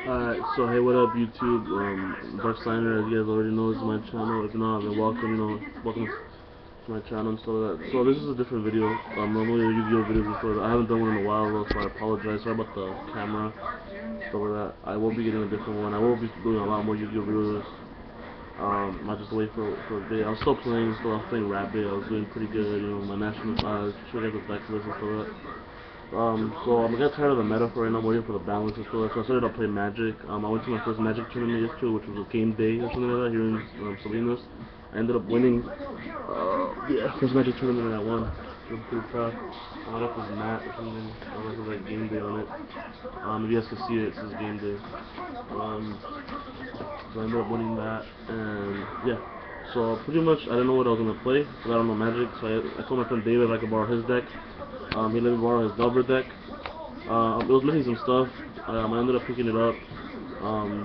Alright, so hey, what up YouTube? Dark Signer, as you guys already know, is my channel. If not, then welcome, welcome to my channel and stuff like that. So this is a different video. Normally the Yu-Gi-Oh videos before, I haven't done one in a while though, so I apologize. Sorry about the camera, stuff like that. I will be getting a different one. I will be doing a lot more Yu-Gi-Oh videos. Not just wait for a day. I was still playing, I was playing Rabbit. I was doing pretty good, my national show you guys the deck list and stuff like that. So I'm getting tired of the meta for right now. I'm waiting for the balance and stuff. So I started to play Magic. I went to my first Magic tournament yesterday, which was a game day or something like that here in Salinas. I ended up winning. Yeah, first Magic tournament and I won. I'm pretty proud. I got this mat or something. I got like game day on it. If you guys can see it, it says game day. So I ended up winning that, and yeah. So pretty much, I didn't know what I was gonna play because I don't know Magic. So I told my friend David if I could borrow his deck. He let me borrow his Delver deck. It was missing some stuff. I ended up picking it up.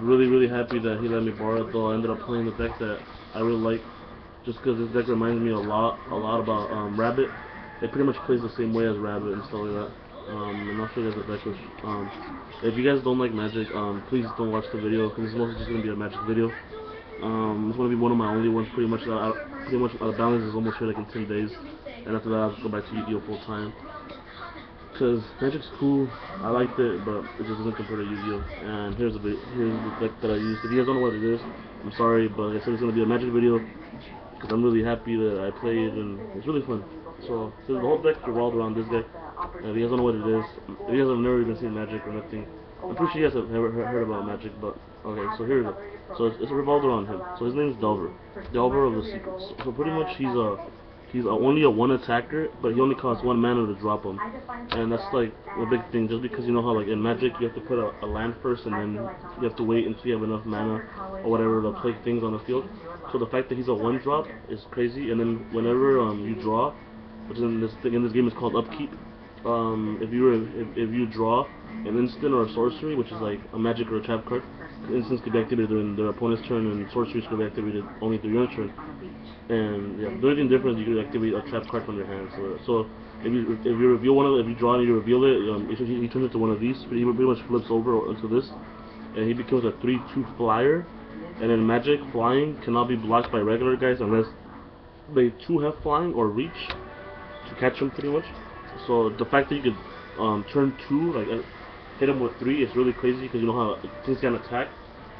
Really happy that he let me borrow it though. I ended up playing the deck that I really like, just because this deck reminds me a lot about Rabbit. It pretty much plays the same way as Rabbit and stuff like that. And I'll show you guys the deck. Which, if you guys don't like Magic, please don't watch the video because it's mostly just gonna be a Magic video. It's gonna be one of my only ones. Pretty much balance is almost here like in 10 days, and after that I'll just go back to Yu-Gi-Oh full time. Because Magic's cool, I liked it, but it just doesn't compare to Yu-Gi-Oh. And here's the deck that I used. If you guys don't know what it is, I'm sorry, but I said it's gonna be a Magic video because I'm really happy that I played and it's really fun. So the whole deck revolved around this guy. If you guys don't know what it is, if you guys have never even seen Magic or nothing, I'm pretty sure you guys have never heard about Magic, but okay, so here's it. So it's revolved around him. So his name is Delver. Delver of the Secrets. So pretty much he's only a one attacker, but he only costs 1 mana to drop him. And that's like a big thing, just because you know how like in Magic you have to put a land first and then you have to wait until you have enough mana or whatever to play things on the field. So the fact that he's a 1-drop is crazy, and then whenever you draw, which in this game is called Upkeep, if you draw an instant or a sorcery, which is like a magic or a trap card, instants could be activated during their opponent's turn, and sorceries could be activated only through your turn. And yeah, the only thing different is you can activate a trap card from your hand. So if you reveal one of it, if you draw and you reveal it, he turns into one of these. He pretty much flips over into this, and he becomes a 3/2 flyer. And in Magic, flying cannot be blocked by regular guys unless they too have flying or reach to catch him, pretty much. So the fact that you could turn 2, like hit him with 3, is really crazy because you know how things can attack.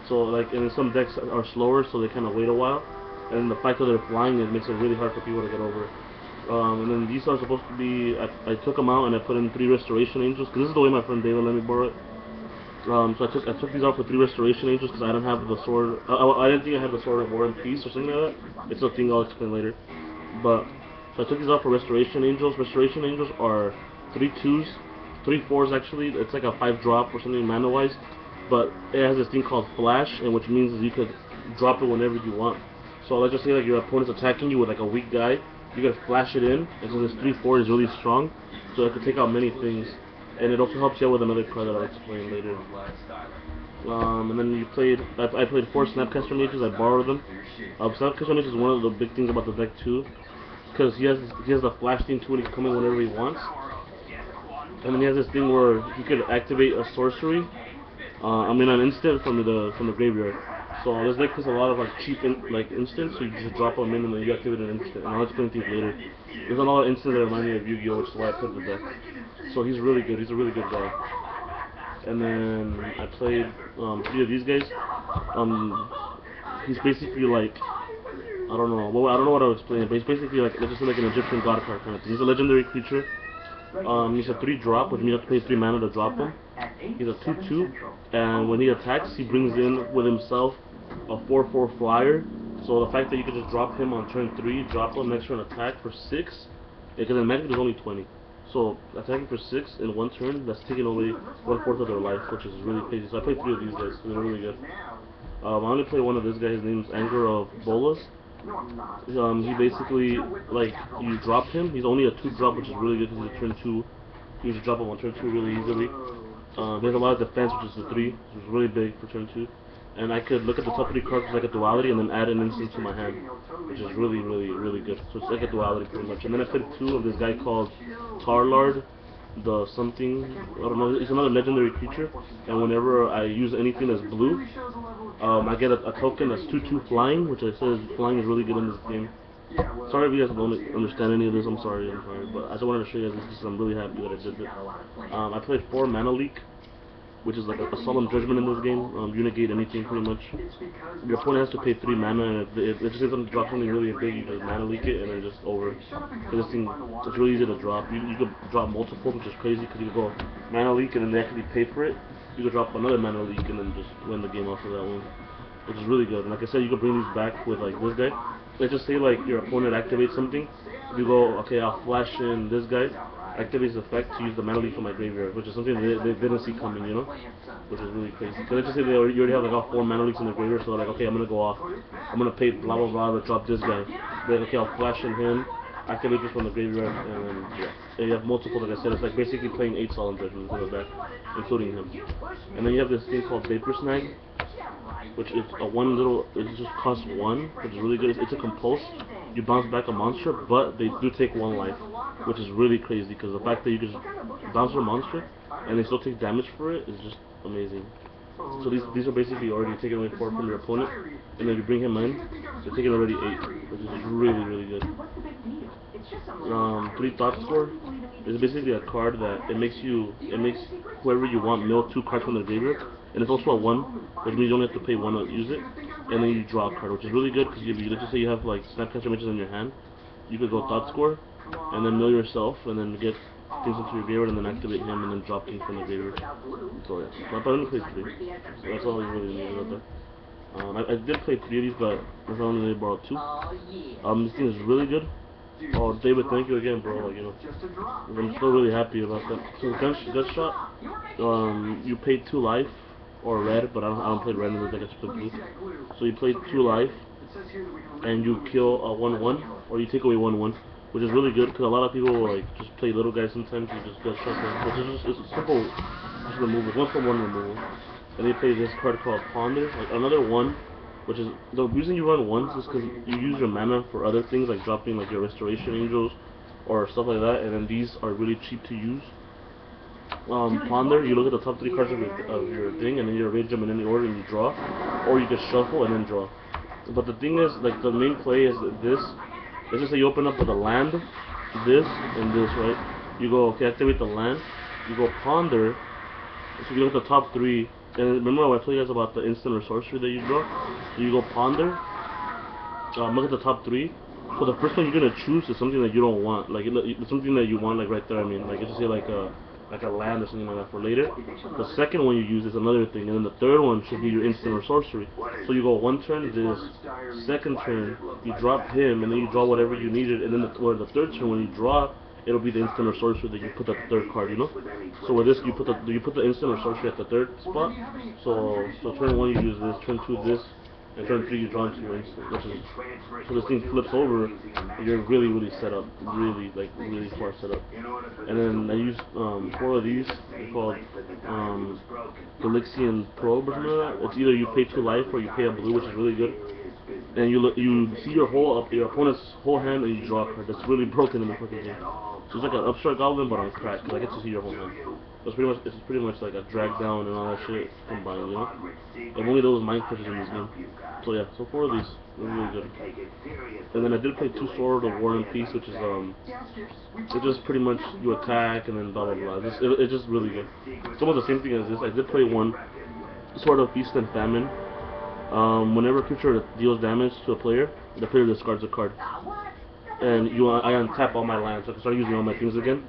So like, and then some decks are slower, so they kind of wait a while. And the fact that they're flying, it makes it really hard for people to get over. And then these are supposed to be, I took them out and I put in 3 Restoration Angels, because this is the way my friend David let me borrow it. So I took these out for 3 Restoration Angels because I didn't have the sword. I didn't think I had the Sword of War and Peace or something like that. It's a thing I'll explain later. But so I took these out for Restoration Angels. Restoration Angels are 3 2s, 3 4s actually. It's like a 5-drop or something mana wise, but it has this thing called Flash, and which means you could drop it whenever you want. So let's just say like your opponent's attacking you with like a weak guy, you could flash it in, and so this 3/4 is really strong, so it could take out many things, and it also helps you out with another card that I'll explain later. And then I played 4 Snapcaster Mages. I borrowed them. Snapcaster Mages is one of the big things about the deck too, because he has the flash thing too, and he can come in whenever he wants. And then he has this thing where he could activate a sorcery, an instant from the graveyard. So this deck plays a lot of like cheap instants, so you just drop them in and then you activate an instant. And I'll explain things later. There's a lot of instants that remind me of Yu-Gi-Oh, which is why I put the deck. So he's really good. He's a really good guy. And then I played 3 of these guys. He's basically like, I don't know what I would explain, but he's basically like, let's just say like an Egyptian god card kind of thing. He's a legendary creature. He's a 3-drop, which means you have to pay 3 mana to drop him. He's a 2/2, and when he attacks, he brings in with himself a 4/4 flyer. So the fact that you can just drop him on turn 3, drop him next turn attack for 6, because in Magic there's only 20. So attacking for 6 in 1 turn, that's taking away 1/4 of their life, which is really crazy. So I played 3 of these guys, they're really good. I only play one of this guy. His name's Anger of Bolas. He basically, like, you drop him, he's only a 2-drop, which is really good because he's a turn 2. You just drop him on turn 2 really easily. There's a lot of defense, which is the 3, which is really big for turn 2. And I could look at the top 3 cards like a duality and then add an instant to my hand, which is really good. So it's like a duality pretty much. And then I played 2 of this guy called Tarlard. the something, I don't know, it's another legendary creature, and whenever I use anything that's blue, I get a token that's 2/2 flying, which I says flying is really good in this game. Sorry if you guys don't understand any of this, I'm sorry, but I just wanted to show you guys this because I'm really happy that I did it. I played 4 mana leak, which is like a solemn judgment in this game. You negate anything pretty much. Your opponent has to pay 3 mana, and if it just says something drop something really big, you just mana leak it, and then just over. Because this thing, it's really easy to drop. You could drop multiple, which is crazy, because you could go mana leak, and then they actually pay for it. You could drop another mana leak, and then just win the game off of that one, which is really good. And like I said, you could bring these back with like this guy. Let's just say like your opponent activates something. You go, okay, I'll flash in this guy. Activates the effect to use the mana leak from my graveyard, which is something they didn't see coming, you know, which is really crazy. So let's just say you already have like all 4 mana leaks in the graveyard, so they're like, okay, I'm gonna go off, I'm gonna pay blah blah blah to drop this guy. They're like, okay, I'll flash in him, activate this from the graveyard, and then yeah, and you have multiple. Like I said, it's like basically playing 8 solemn judgments in the back, including him. And then you have this thing called Vapor Snag, which is a it just costs 1, which is really good. It's a compulse. You bounce back a monster, but they do take 1 life, which is really crazy, because the fact that you can just bounce a monster and they still take damage for it is just amazing. So these are basically already taking away 4 from your opponent, and then you bring him in, they're taking already 8, which is really good. 3 Thought Score is basically a card that it makes whoever you want mill 2 cards from the graveyard, and it's also a 1, which means you only have to pay 1 to use it, and then you draw a card, which is really good, because let's just say you have like Snapcaster Mages in your hand, you could go Thought Score, and then mill yourself, and then get things into your graveyard, and then activate him, and then drop things from the graveyard. So yeah, but I only played 3, so that's all I really needed about that. I did play 3 of these, but I only borrowed 2. This thing is really good. Oh, David, thank you again, bro. Like, you know, I'm still really happy about that. So Gunshot, you paid 2 life, or red, but I don't play red in the deck, I just play blue. So you played 2 life, and you kill a 1/1, or you take away 1/1, which is really good, because a lot of people like just play little guys sometimes. You just Gunshot them, which is just it's simple, just removal, 1-for-1 removal. And they play this card called Ponder, like another 1. Which is, the reason you run 1s is because you use your mana for other things, like dropping like your Restoration Angels or stuff like that, and then these are really cheap to use. Ponder, you look at the top 3 cards of your thing, and then you arrange them in any order and you draw, or you can shuffle and then draw. But the thing is, like, the main play is this. Let's just say you open up with a land, this, and this, right? You go, okay, activate the land, you go Ponder, so you look at the top 3. And remember I told you guys about the instant or sorcery that you draw? So you go Ponder, look at the top 3. So the first one you're gonna choose is something that you don't want, like it's something that you want, like right there. I mean, like let's just say like a land or something like that for later. The second one you use is another thing, and then the third one should be your instant or sorcery. So you go 1 turn this, second turn you drop him, and then you draw whatever you needed, and then the third turn when you draw, it'll be the instant or sorcery that you put at the 3rd card, you know. So with this, you put the instant or sorcery at the 3rd spot. So turn 1 you use this, turn 2 this, and turn 3 you draw into your instant. Which is, so this thing flips over, and you're really set up, really far set up. And then I used 4 of these. They're called Galixian Probe or something like that. It's either you pay 2 life or you pay a blue, which is really good. And you see your opponent's whole hand, and you draw a card that's really broken in the fucking game. So it's like an upstart goblin, but on crack, because I get to see your whole hand. It's pretty much like a drag down and all that shit combined, you know. And only those mind pushes in this game. So yeah, so 4 of these, they're really good. And then I did play 2 Sword of War and Peace, which is it's just pretty much you attack and then blah blah blah. It's just really good. It's almost the same thing as this. I did play 1 Sword of Feast and Famine. Whenever a creature deals damage to a player, the player discards a card. And I untap all my lands, so I can start using all my things again.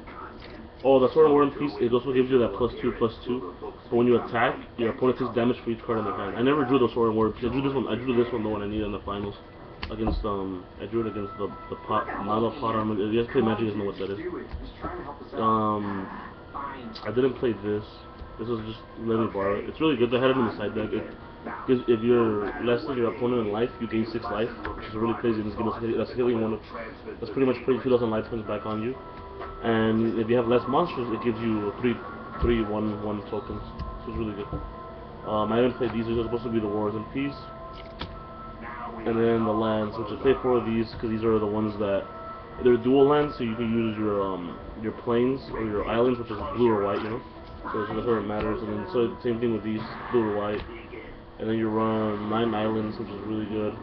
Oh, the Sword of War and Peace, it also gives you that +2/+2. So when you attack, your opponent takes damage for each card in their hand. I never drew the Sword of War and Peace. I drew this one the one I needed in the finals. Against I drew it against the pot, not the pot armor. If you guys play Magic, you guys know what that is. I didn't play this. This was just let me borrow it. It's really good. They had it in the side deck. Because if you're less than your opponent in life, you gain 6 life, which is really crazy in this game. That's healing that's pretty much putting 2,000 life points back on you. And if you have less monsters, it gives you 3/1/1 tokens, which is really good. I haven't played these. These are supposed to be the Wars and Peace. And then the lands, which I played 4 of these because these are the ones that They're dual lands, so you can use your plains or your islands, which is blue or white, you know. So that's where it matters. And then so same thing with these, blue or white. And then you run 9 islands, which is really good.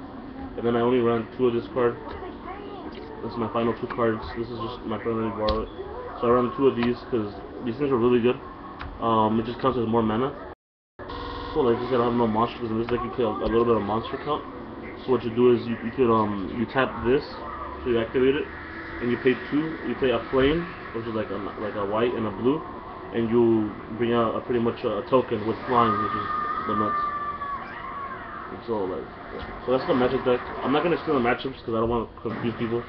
And then I only ran 2 of this card. This is my final 2 cards. This is just my friend let me borrow it. So I ran 2 of these because these things are really good. It just counts as more mana. So like I said, I have no monsters in this deck. You play a little bit of monster count. So what you do is you you tap this, so you activate it, and you pay 2. You play a flame, which is like a white and a blue, and you bring out pretty much a token with flying, which is the nuts. And so like, so that's the Magic deck. I'm not gonna explain the matchups because I don't want to confuse people.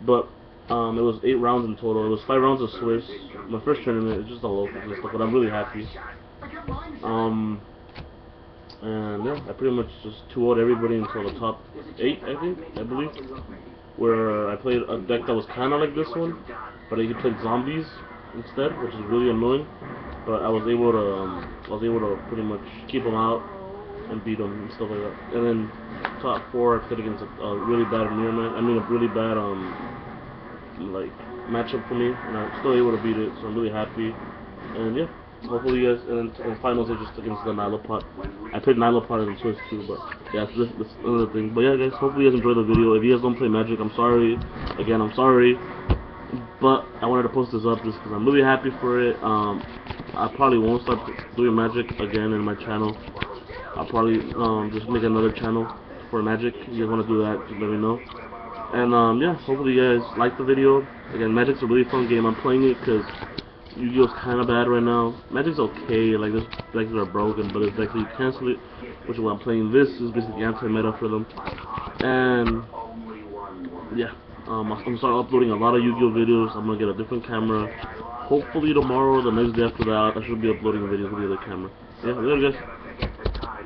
But it was 8 rounds in total. It was 5 rounds of Swiss. My first tournament. It's just a local and stuff, but I'm really happy. And yeah, I pretty much just 2-0'd everybody until the top 8, I believe. Where I played a deck that was kind of like this one, but he played zombies instead, which is really annoying. But I was able to pretty much keep them out and beat them and stuff like that. And then top 4, I played against a really bad Mirrorman. I mean, a really bad like matchup for me, and I'm still able to beat it. So I'm really happy. And yeah. Hopefully you guys, and then finals are just against the Nylopot. I played Nylopot in Swiss too, but yeah, so that's another thing. But yeah guys, hopefully you guys enjoyed the video. If you guys don't play Magic, I'm sorry. Again, I'm sorry. But I wanted to post this up just because I'm really happy for it. I probably won't start doing Magic again in my channel. I'll probably just make another channel for Magic. If you guys want to do that, just let me know. And yeah, hopefully you guys like the video. Again, Magic's a really fun game. I'm playing it because Yu-Gi-Oh's kind of bad right now. Magic's okay, like this decks are broken, but it's actually you cancel it, which is why I'm playing this. Is basically anti-meta for them. And yeah, I'm gonna start uploading a lot of Yu-Gi-Oh videos. I'm gonna get a different camera. Hopefully tomorrow, the next day after that, I should be uploading videos with the other camera. Yeah, later guys.